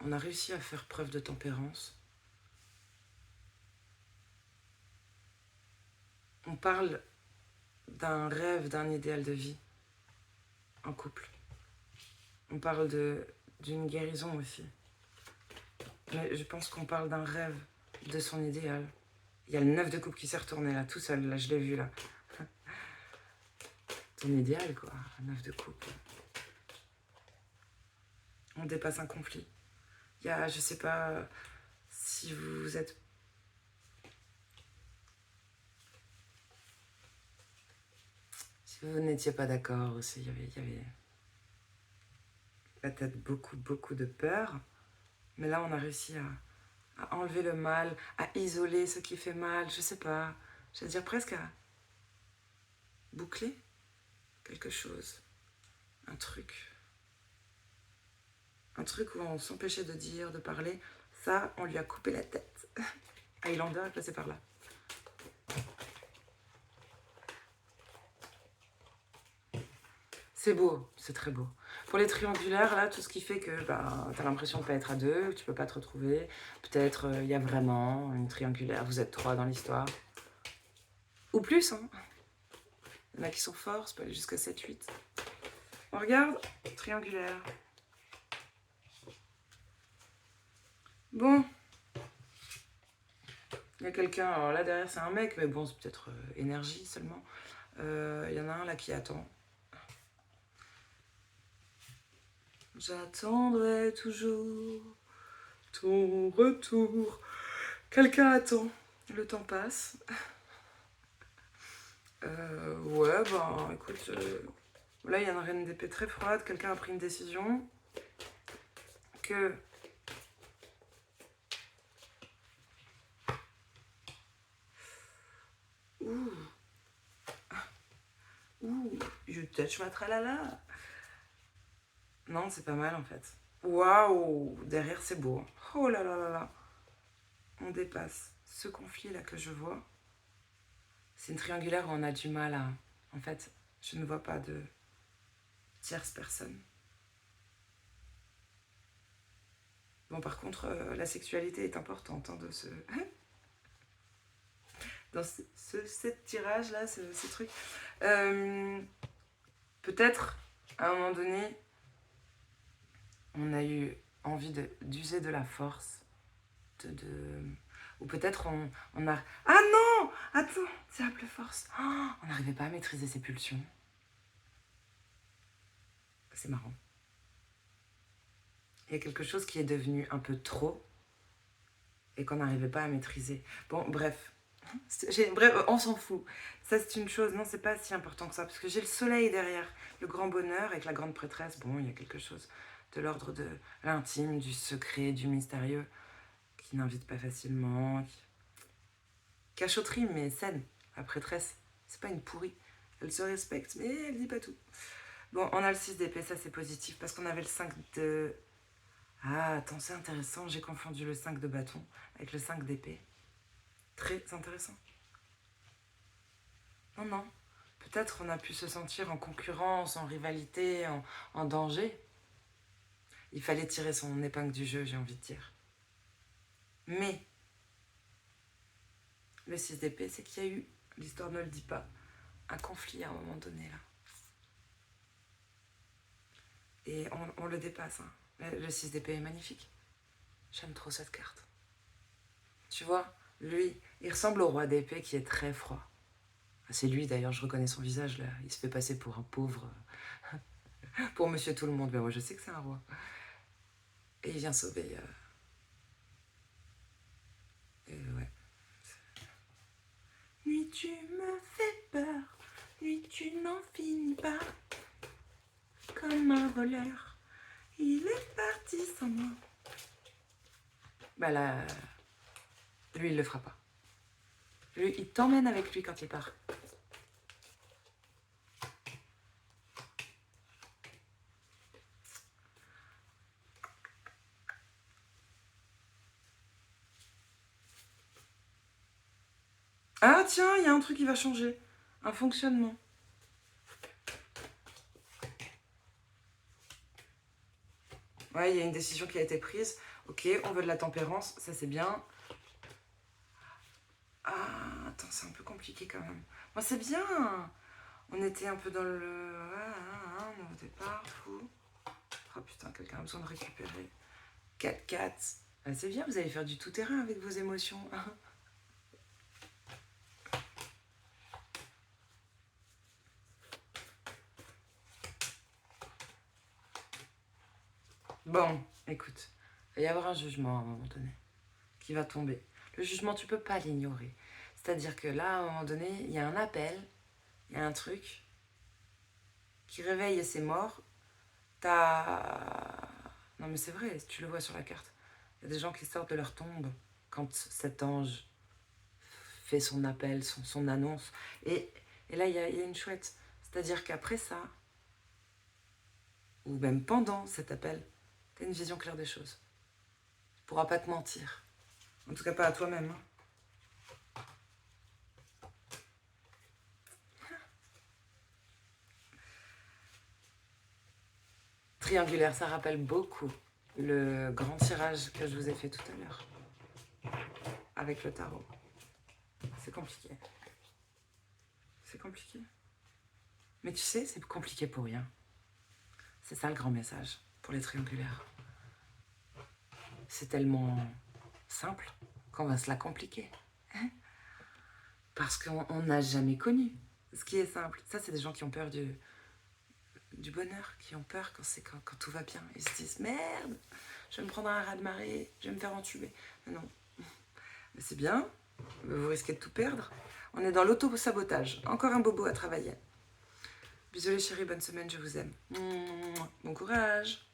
On a réussi à faire preuve de tempérance. On parle d'un rêve, d'un idéal de vie en couple. On parle d'une guérison aussi. Mais je pense qu'on parle d'un rêve, de son idéal. Il y a le 9 de coupe qui s'est retourné là, tout seul, là, je l'ai vu là. Ton idéal quoi, le 9 de coupe. On dépasse un conflit. Il y a, je sais pas si vous êtes... Si vous n'étiez pas d'accord aussi, il y avait la tête beaucoup de peur. Mais là, on a réussi à enlever le mal, à isoler ce qui fait mal, je sais pas. Je veux dire presque à boucler quelque chose. Un truc. Un truc où on s'empêchait de dire, de parler. Ça, on lui a coupé la tête. Highlander est passé par là. C'est beau, c'est très beau. Pour les triangulaires, là, tout ce qui fait que bah, tu as l'impression de ne pas être à deux, que tu peux pas te retrouver. Peut-être il y a vraiment une triangulaire, vous êtes 3 dans l'histoire. Ou plus, hein. Il y en a qui sont forts, ça peut aller jusqu'à 7-8. On regarde, triangulaire. Bon. Il y a quelqu'un, alors là derrière c'est un mec, mais bon c'est peut-être énergie seulement. Il y en a un là qui attend. J'attendrai toujours ton retour. Quelqu'un attend. Le temps passe. Ouais, ben écoute, là il y a une reine d'épée très froide. Quelqu'un a pris une décision que je touche ma tralala. Non, c'est pas mal en fait. Waouh, derrière c'est beau. Oh là là là là. On dépasse ce conflit là que je vois. C'est une triangulaire où on a du mal à... En fait, je ne vois pas de tierce personne. Bon, par contre, la sexualité est importante hein, dans ce tirage-là, ce truc. Peut-être, à un moment donné, on a eu envie d'user de la force. Ou peut-être on a... Ah non! Attends, diable force. Oh, on n'arrivait pas à maîtriser ses pulsions. C'est marrant. Il y a quelque chose qui est devenu un peu trop et qu'on n'arrivait pas à maîtriser. Bon, bref. Bref, on s'en fout. Ça, c'est une chose. Non, c'est pas si important que ça. Parce que j'ai le soleil derrière. Le grand bonheur avec la grande prêtresse. Bon, il y a quelque chose de l'ordre de l'intime, du secret, du mystérieux, qui n'invite pas facilement. Cachotterie, mais saine. La prêtresse, c'est pas une pourrie. Elle se respecte, mais elle dit pas tout. Bon, on a le 6 d'épée, ça c'est positif. Parce qu'on avait le 5 de... Ah, attends, c'est intéressant. J'ai confondu le 5 de bâton avec le 5 d'épée. Très intéressant. Non, non. Peut-être on a pu se sentir en concurrence, en rivalité, en danger. Il fallait tirer son épingle du jeu, j'ai envie de dire. Mais le 6 d'épée, c'est qu'il y a eu, l'histoire ne le dit pas, un conflit à un moment donné là. Et on le dépasse. Hein. Le 6 d'épée est magnifique. J'aime trop cette carte. Tu vois, lui, il ressemble au roi d'épée qui est très froid. C'est lui d'ailleurs, je reconnais son visage là. Il se fait passer pour un pauvre... pour monsieur tout le monde. Mais moi je sais que c'est un roi. Et il vient sauver... ouais. Nuit tu me fais peur. Nuit tu n'en finis pas. Comme un voleur. Il est parti sans moi. Bah là... Lui il le fera pas. Lui il t'emmène avec lui quand il part. Ah tiens, il y a un truc qui va changer. Un fonctionnement. Ouais, il y a une décision qui a été prise. Ok, on veut de la tempérance, ça c'est bien. Ah, attends, c'est un peu compliqué quand même. Moi c'est bien. On était un peu dans le... nouveau départ, fou. Oh putain, quelqu'un a besoin de récupérer. 4-4. Ah, c'est bien, vous allez faire du tout-terrain avec vos émotions. Bon, écoute, il va y avoir un jugement à un moment donné qui va tomber. Le jugement, tu peux pas l'ignorer. C'est-à-dire que là, à un moment donné, il y a un appel, il y a un truc qui réveille ces morts t'as... Non mais c'est vrai, tu le vois sur la carte. Il y a des gens qui sortent de leur tombe quand cet ange fait son appel, son annonce. Et là, il y a une chouette. C'est-à-dire qu'après ça, ou même pendant cet appel, t'as une vision claire des choses. Tu pourras pas te mentir. En tout cas, pas à toi-même. Hein. Triangulaire, ça rappelle beaucoup le grand tirage que je vous ai fait tout à l'heure. Avec le tarot. C'est compliqué. C'est compliqué. Mais tu sais, c'est compliqué pour rien. C'est ça le grand message pour les triangulaires. C'est tellement simple qu'on va se la compliquer. Hein? Parce qu'on n'a jamais connu ce qui est simple. Ça, c'est des gens qui ont peur du bonheur, qui ont peur quand tout va bien. Ils se disent, merde, je vais me prendre un raz-de-marée, je vais me faire entuber. Mais non, mais c'est bien, vous risquez de tout perdre. On est dans l'auto-sabotage. Encore un bobo à travailler. Bisous les chéris, bonne semaine, je vous aime. Bon courage.